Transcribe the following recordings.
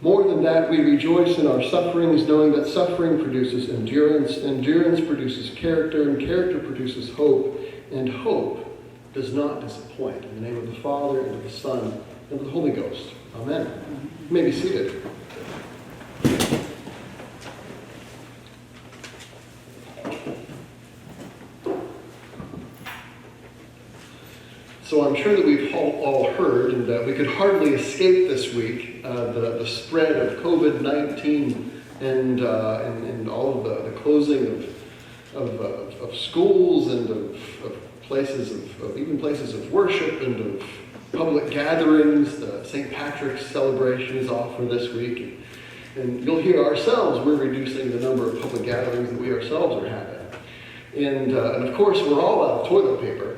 More than that, we rejoice in our sufferings, knowing that suffering produces endurance, endurance produces character, and character produces hope, and hope does not disappoint. In the name of the Father, and of the Son, and of the Holy Ghost. Amen. You may be seated. So I'm sure that we've all heard, and we could hardly escape this week, the spread of COVID-19 and all of the closing of schools and of places of even places of worship and of public gatherings. The St. Patrick's celebration is off for this week, and you'll hear ourselves, we're reducing the number of public gatherings that we ourselves are having. And of course, we're all out of toilet paper,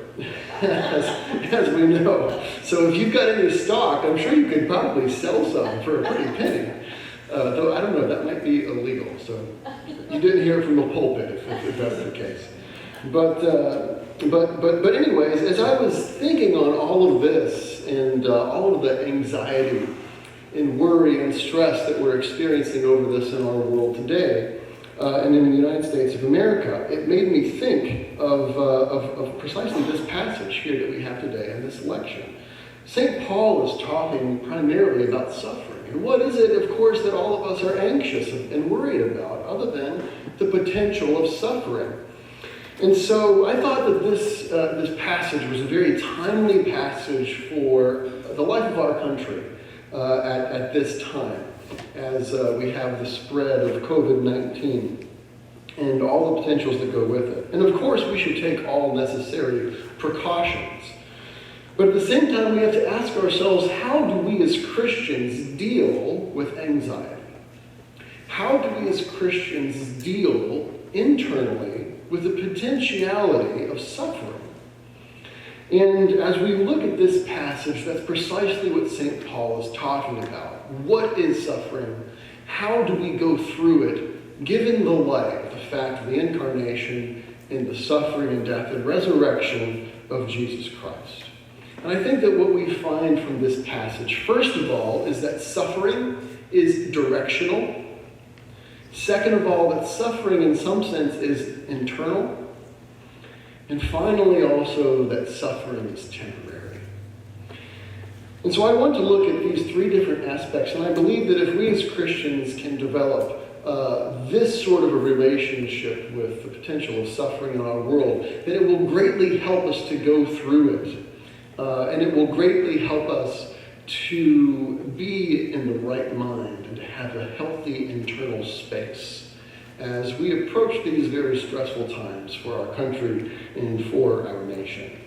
as we know. So if you've got any stock, I'm sure you could probably sell some for a pretty penny. Though I don't know, that might be illegal. So you didn't hear it from the pulpit if that's the case. But anyways, as I was thinking on all of this and all of the anxiety and worry and stress that we're experiencing over this in our world today, and in the United States of America, it made me think of precisely this passage here that we have today in this lection. St. Paul is talking primarily about suffering. And what is it, of course, that all of us are anxious and worried about, other than the potential of suffering? And so I thought that this passage was a very timely passage for the life of our country at this time, as we have the spread of COVID-19 and all the potentials that go with it. And of course, we should take all necessary precautions. But at the same time, we have to ask ourselves, how do we as Christians deal with anxiety? How do we as Christians deal internally with the potentiality of suffering? And as we look at this passage, that's precisely what St. Paul is talking about. What is suffering? How do we go through it, given the light of the fact of the incarnation and the suffering and death and resurrection of Jesus Christ? And I think that what we find from this passage, first of all, is that suffering is directional. Second of all, that suffering in some sense is internal. And finally, also, that suffering is temporary. And so I want to look at these three different aspects, and I believe that if we as Christians can develop this sort of a relationship with the potential of suffering in our world, then it will greatly help us to go through it. And it will greatly help us to be in the right mind and to have a healthy internal space as we approach these very stressful times for our country and for our nation.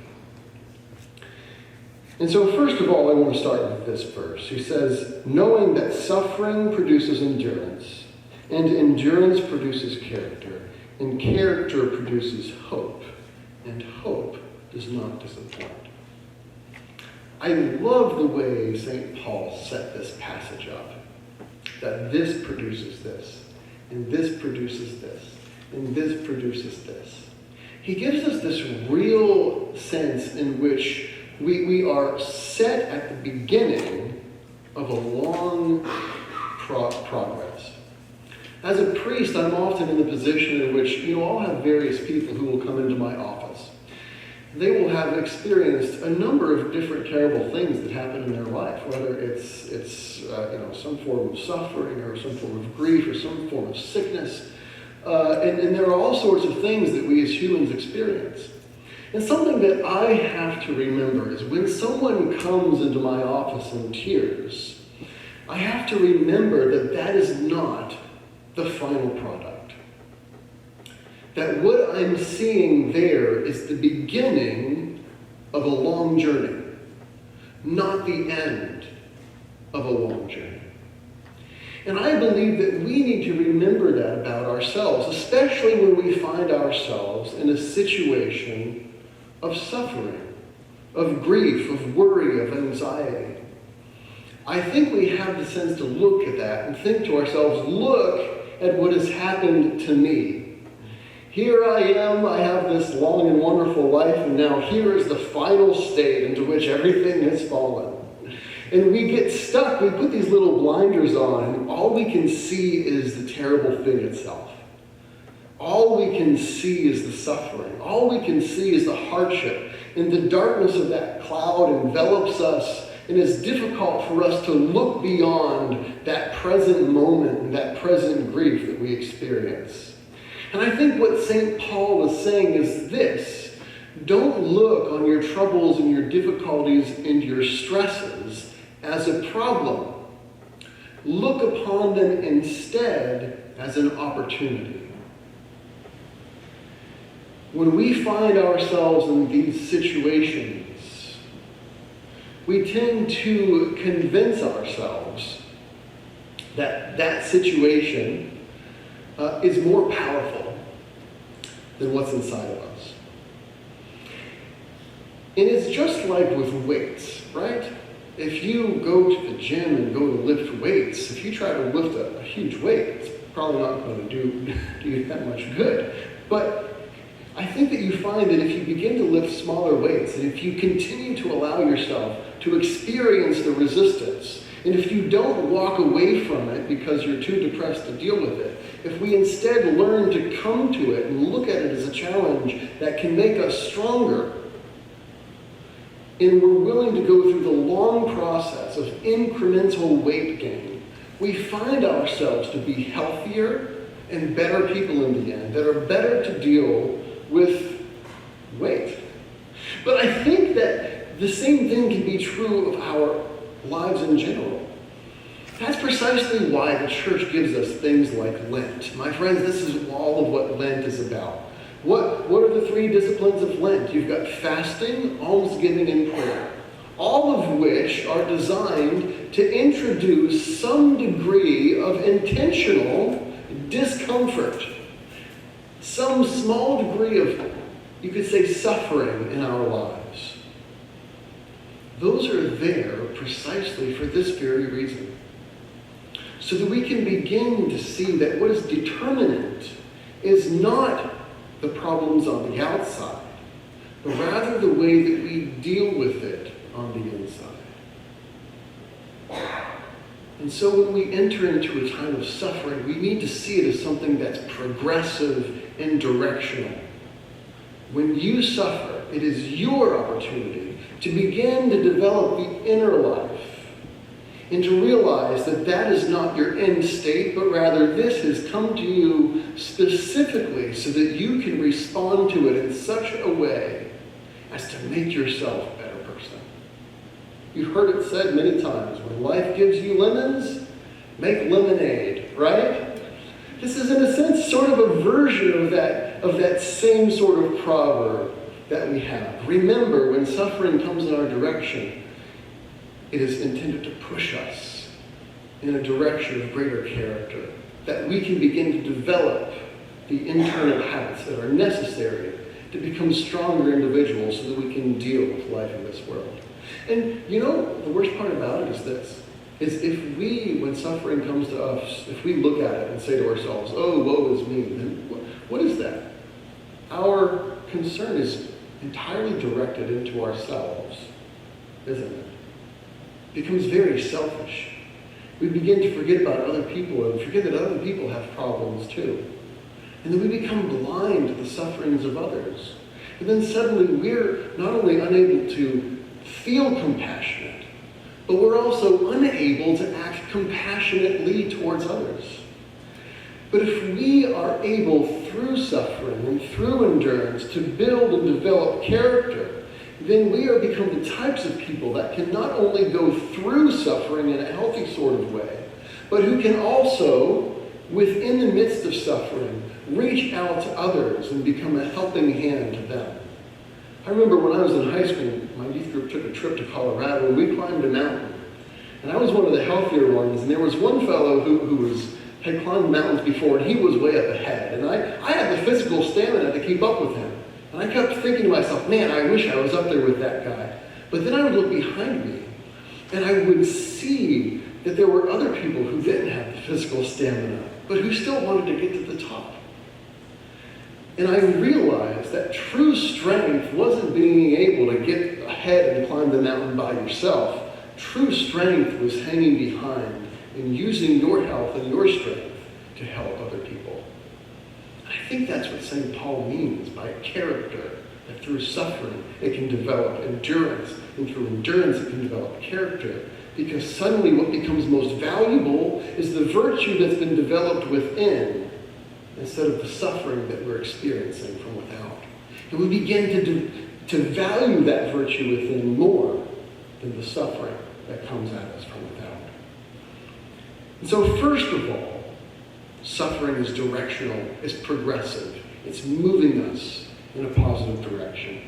And so first of all, I want to start with this verse. He says, knowing that suffering produces endurance, and endurance produces character, and character produces hope, and hope does not disappoint. I love the way St. Paul set this passage up, that this produces this, and this produces this, and this produces this. He gives us this real sense in which we are set at the beginning of a long progress. As a priest, I'm often in the position in which, I'll have various people who will come into my office. They will have experienced a number of different terrible things that happen in their life, whether it's some form of suffering or some form of grief or some form of sickness. And there are all sorts of things that we as humans experience. And something that I have to remember is when someone comes into my office in tears, I have to remember that that is not the final product. That what I'm seeing there is the beginning of a long journey, not the end of a long journey. And I believe that we need to remember that about ourselves, especially when we find ourselves in a situation of suffering, of grief, of worry, of anxiety. I think we have the sense to look at that and think to ourselves, look at what has happened to me. Here I am, I have this long and wonderful life, and now here is the final state into which everything has fallen. And we get stuck, we put these little blinders on, and all we can see is the terrible thing itself. All we can see is the suffering. All we can see is the hardship. And the darkness of that cloud envelops us, and it's difficult for us to look beyond that present moment and that present grief that we experience. And I think what St. Paul is saying is this: don't look on your troubles and your difficulties and your stresses as a problem. Look upon them instead as an opportunity. When we find ourselves in these situations, we tend to convince ourselves that that situation is more powerful than what's inside of us. And it's just like with weights, right? If you go to the gym and go to lift weights, if you try to lift a huge weight, it's probably not going to do you that much good. But I think that you find that if you begin to lift smaller weights, and if you continue to allow yourself to experience the resistance, and if you don't walk away from it because you're too depressed to deal with it, if we instead learn to come to it and look at it as a challenge that can make us stronger, and we're willing to go through the long process of incremental weight gain, we find ourselves to be healthier and better people in the end, that are better to deal with weight. But I think that the same thing can be true of our lives in general. That's precisely why the church gives us things like Lent. My friends, this is all of what Lent is about. What are the 3 disciplines of Lent? You've got fasting, almsgiving, and prayer, all of which are designed to introduce some degree of intentional discomfort, some small degree of, you could say, suffering in our lives. Those are there precisely for this very reason, so that we can begin to see that what is determinant is not the problems on the outside, but rather the way that we deal with it on the inside. And so when we enter into a time of suffering, we need to see it as something that's progressive and directional. When you suffer, it is your opportunity to begin to develop the inner life and to realize that that is not your end state, but rather this has come to you specifically so that you can respond to it in such a way as to make yourself a better person. You've heard it said many times, when life gives you lemons, make lemonade, right? This is in a sense sort of a version of that same sort of proverb that we have. Remember, when suffering comes in our direction, it is intended to push us in a direction of greater character, that we can begin to develop the internal habits that are necessary to become stronger individuals so that we can deal with life in this world. And you know, the worst part about it is this, is if we, when suffering comes to us, if we look at it and say to ourselves, oh, woe is me, then what is that? Our concern is entirely directed into ourselves, isn't it? It becomes very selfish. We begin to forget about other people and forget that other people have problems too. And then we become blind to the sufferings of others. And then suddenly we're not only unable to feel compassionate, but we're also unable to act compassionately towards others. But if we are able, through suffering and through endurance, to build and develop character, then we are become the types of people that can not only go through suffering in a healthy sort of way, but who can also, within the midst of suffering, reach out to others and become a helping hand to them. I remember when I was in high school, my youth group took a trip to Colorado and we climbed a mountain. And I was one of the healthier ones, and there was one fellow who had climbed mountains before, and he was way up ahead. And I had the physical stamina to keep up with him. And I kept thinking to myself, man, I wish I was up there with that guy. But then I would look behind me, and I would see that there were other people who didn't have the physical stamina, but who still wanted to get to the top. And I realized that true strength wasn't being able to get ahead and climb the mountain by yourself, true strength was hanging behind in using your health and your strength to help other people. I think that's what St. Paul means by character, that through suffering it can develop endurance, and through endurance it can develop character, because suddenly what becomes most valuable is the virtue that's been developed within instead of the suffering that we're experiencing from without. And we begin to value that virtue within more than the suffering that comes at us from without. And so first of all, suffering is directional, it's progressive, it's moving us in a positive direction.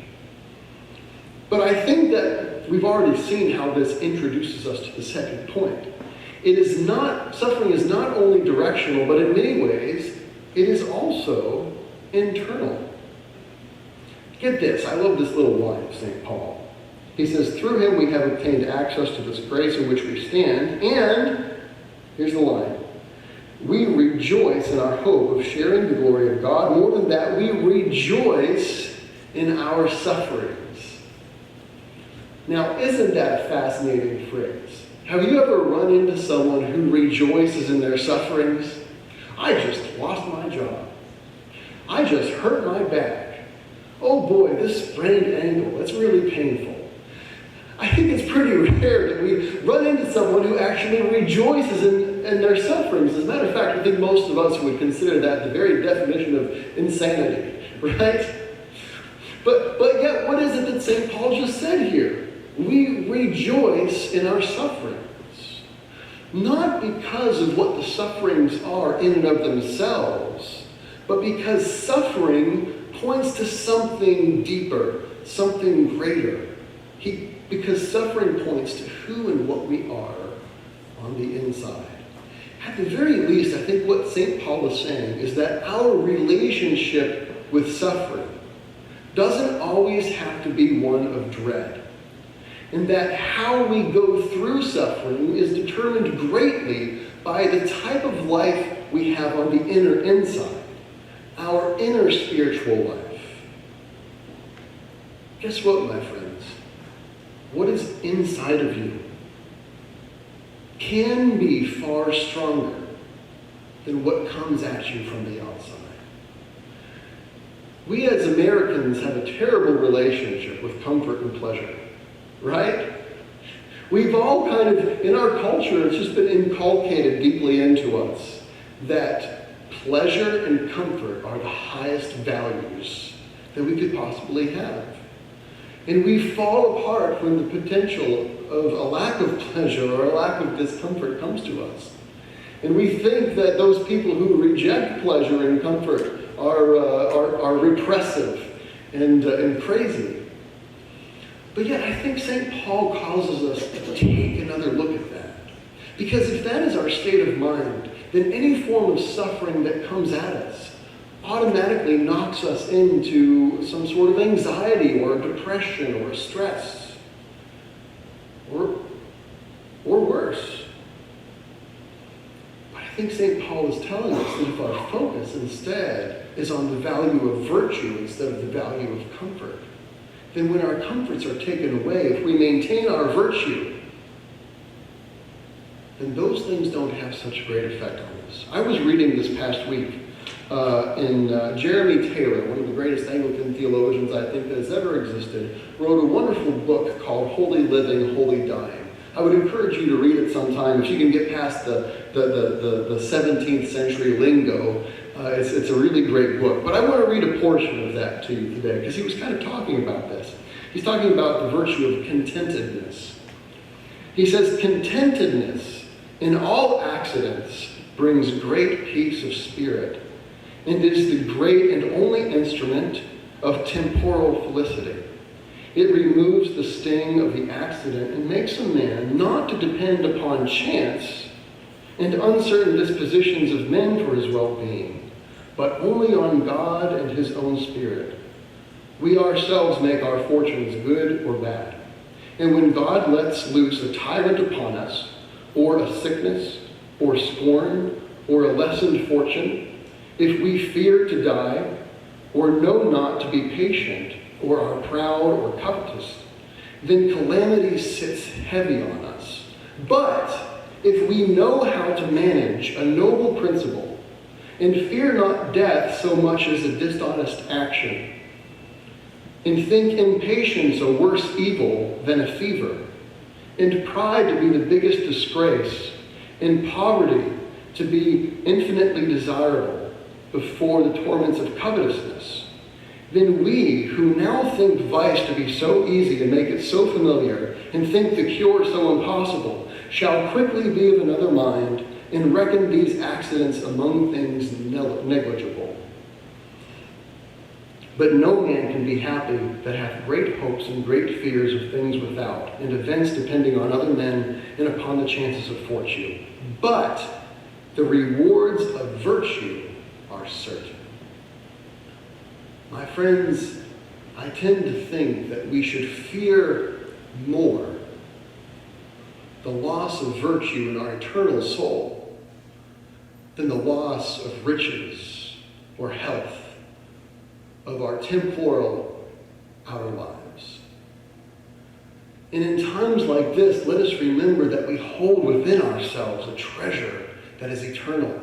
But I think that we've already seen how this introduces us to the second point. Suffering is not only directional, but in many ways, it is also internal. Get this, I love this little line of St. Paul. He says, through him we have obtained access to this grace in which we stand, and, here's the line, we rejoice in our hope of sharing the glory of God. More than that, we rejoice in our sufferings. Now, isn't that a fascinating phrase? Have you ever run into someone who rejoices in their sufferings? I just lost my job. I just hurt my back. Oh boy, this sprained ankle, that's really painful. I think it's pretty rare that we run into someone who actually rejoices in their sufferings. As a matter of fact, I think most of us would consider that the very definition of insanity, right? But yet, what is it that St. Paul just said here? We rejoice in our sufferings. Not because of what the sufferings are in and of themselves, but because suffering points to something deeper, something greater. Because suffering points to who and what we are on the inside. At the very least, I think what St. Paul is saying is that our relationship with suffering doesn't always have to be one of dread. And that how we go through suffering is determined greatly by the type of life we have on the inner inside, our inner spiritual life. Guess what, my friends? What is inside of you can be far stronger than what comes at you from the outside. We as Americans have a terrible relationship with comfort and pleasure, right? We've all kind of, in our culture, it's just been inculcated deeply into us that pleasure and comfort are the highest values that we could possibly have. And we fall apart when the potential of a lack of pleasure or a lack of discomfort comes to us. And we think that those people who reject pleasure and comfort are repressive and crazy. But yet I think St. Paul causes us to take another look at that. Because if that is our state of mind, then any form of suffering that comes at us automatically knocks us into some sort of anxiety or depression or stress. Or worse. But I think St. Paul is telling us that if our focus instead is on the value of virtue instead of the value of comfort, then when our comforts are taken away, if we maintain our virtue, then those things don't have such great effect on us. I was reading this past week in Jeremy Taylor, one of the greatest Anglican theologians I think that has ever existed, wrote a wonderful book called Holy Living, Holy Dying. I would encourage you to read it sometime. If you can get past the 17th century lingo, it's a really great book. But I want to read a portion of that to you today, because he was kind of talking about this. He's talking about the virtue of contentedness. He says, contentedness in all accidents brings great peace of spirit, and is the great and only instrument of temporal felicity. It removes the sting of the accident and makes a man not to depend upon chance and uncertain dispositions of men for his well-being, but only on God and his own Spirit. We ourselves make our fortunes good or bad. And when God lets loose a tyrant upon us, or a sickness, or scorn, or a lessened fortune, if we fear to die, or know not to be patient, or are proud or covetous, then calamity sits heavy on us. But if we know how to manage a noble principle, and fear not death so much as a dishonest action, and think impatience a worse evil than a fever, and pride to be the biggest disgrace, and poverty to be infinitely desirable before the torments of covetousness, then we, who now think vice to be so easy and make it so familiar, and think the cure so impossible, shall quickly be of another mind, and reckon these accidents among things negligible. But no man can be happy that hath great hopes and great fears of things without, and events depending on other men and upon the chances of fortune. But the rewards of virtue are certain. My friends, I tend to think that we should fear more the loss of virtue in our eternal soul than the loss of riches or health of our temporal outer lives. And in times like this, let us remember that we hold within ourselves a treasure that is eternal,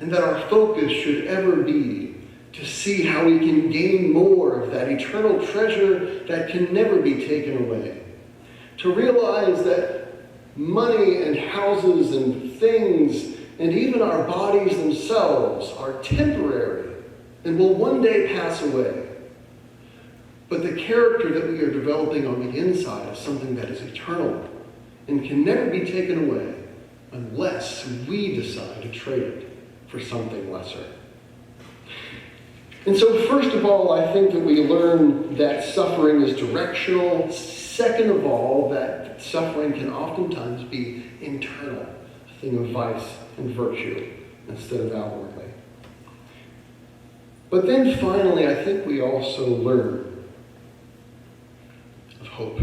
and that our focus should ever be to see how we can gain more of that eternal treasure that can never be taken away. To realize that money and houses and things and even our bodies themselves are temporary and will one day pass away. But the character that we are developing on the inside is something that is eternal and can never be taken away unless we decide to trade it for something lesser. And so first of all, I think that we learn that suffering is directional. Second of all, that suffering can oftentimes be internal, a thing of vice and virtue instead of outwardly. But then finally, I think we also learn of hope.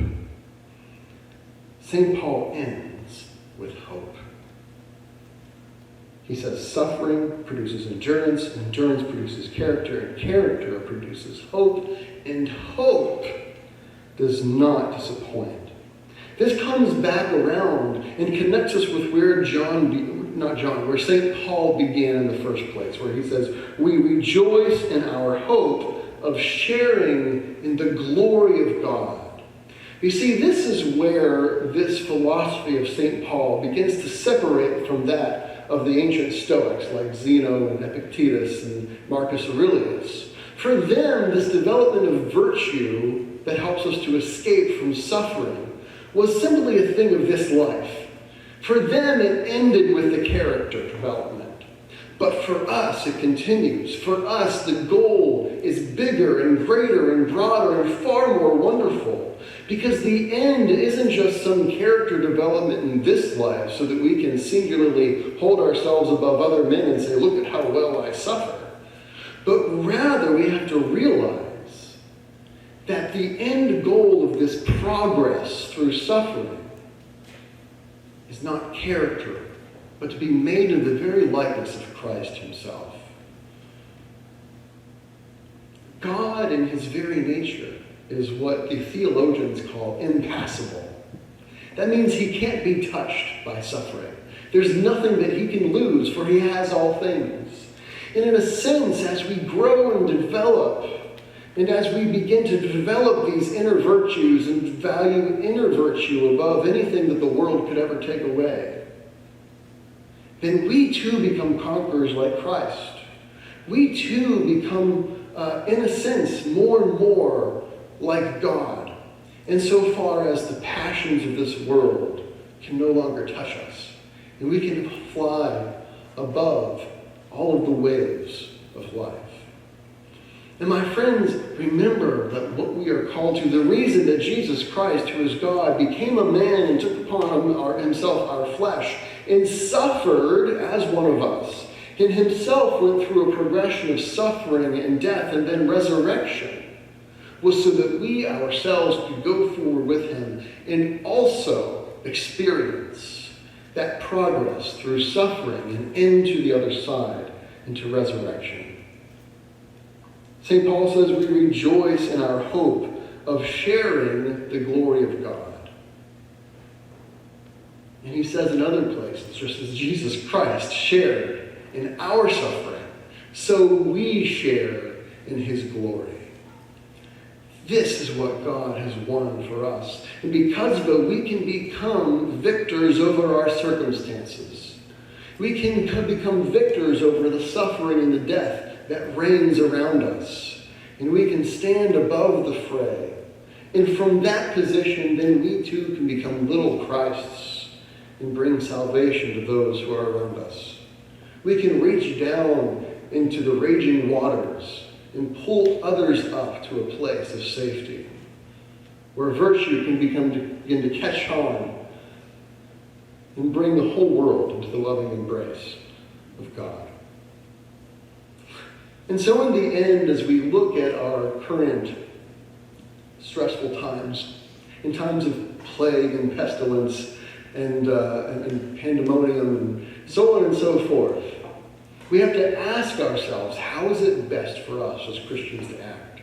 St. Paul ends with hope. He says suffering produces endurance, endurance produces character, and character produces hope, and hope does not disappoint. This comes back around and connects us with where where St. Paul began in the first place, where he says, we rejoice in our hope of sharing in the glory of God. You see, this is where this philosophy of St. Paul begins to separate from that of the ancient Stoics like Zeno and Epictetus and Marcus Aurelius. For them, this development of virtue that helps us to escape from suffering was simply a thing of this life. For them, it ended with the character development. But for us, it continues. For us, the goal is bigger and greater and broader and far more wonderful. Because the end isn't just some character development in this life so that we can singularly hold ourselves above other men and say, look at how well I suffer. But rather, we have to realize that the end goal of this progress through suffering is not character, but to be made in the very likeness of Christ himself. God in his very nature is what the theologians call impassible. That means he can't be touched by suffering. There's nothing that he can lose, for he has all things. And in a sense, as we grow and develop, and as we begin to develop these inner virtues and value inner virtue above anything that the world could ever take away, then we too become conquerors like Christ. We too become, in a sense, more and more like God, insofar as the passions of this world can no longer touch us, and we can fly above all of the waves of life. And my friends, remember that what we are called to, the reason that Jesus Christ, who is God, became a man and took upon himself our flesh and suffered as one of us, and himself went through a progression of suffering and death and then resurrection, was so that we ourselves could go forward with him and also experience that progress through suffering and into the other side, into resurrection. St. Paul says we rejoice in our hope of sharing the glory of God. And he says in other places, just as Jesus Christ shared in our suffering, so we share in his glory. This is what God has won for us. And because of it, we can become victors over our circumstances. We can become victors over the suffering and the death that reigns around us. And we can stand above the fray. And from that position, then we too can become little Christs and bring salvation to those who are around us. We can reach down into the raging waters and pull others up to a place of safety, where virtue can begin to catch on and bring the whole world into the loving embrace of God. And so in the end, as we look at our current stressful times, in times of plague and pestilence and pandemonium and so on and so forth, we have to ask ourselves, how is it best for us as Christians to act?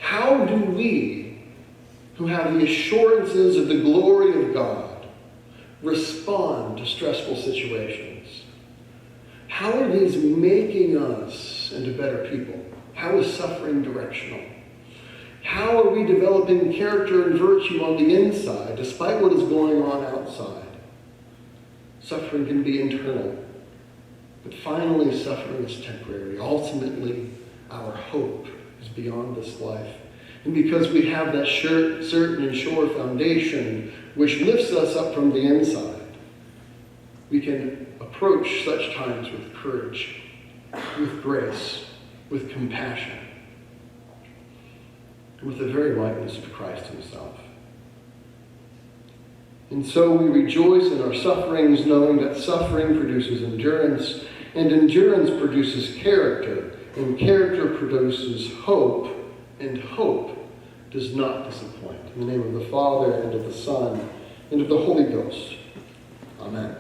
How do we, who have the assurances of the glory of God, respond to stressful situations? How are these making us into better people? How is suffering directional? How are we developing character and virtue on the inside, despite what is going on outside? Suffering can be internal. But finally, suffering is temporary. Ultimately, our hope is beyond this life. And because we have that certain and sure foundation which lifts us up from the inside, we can approach such times with courage, with grace, with compassion, and with the very likeness of Christ himself. And so we rejoice in our sufferings, knowing that suffering produces endurance, and endurance produces character, and character produces hope, and hope does not disappoint. In the name of the Father, and of the Son, and of the Holy Ghost. Amen.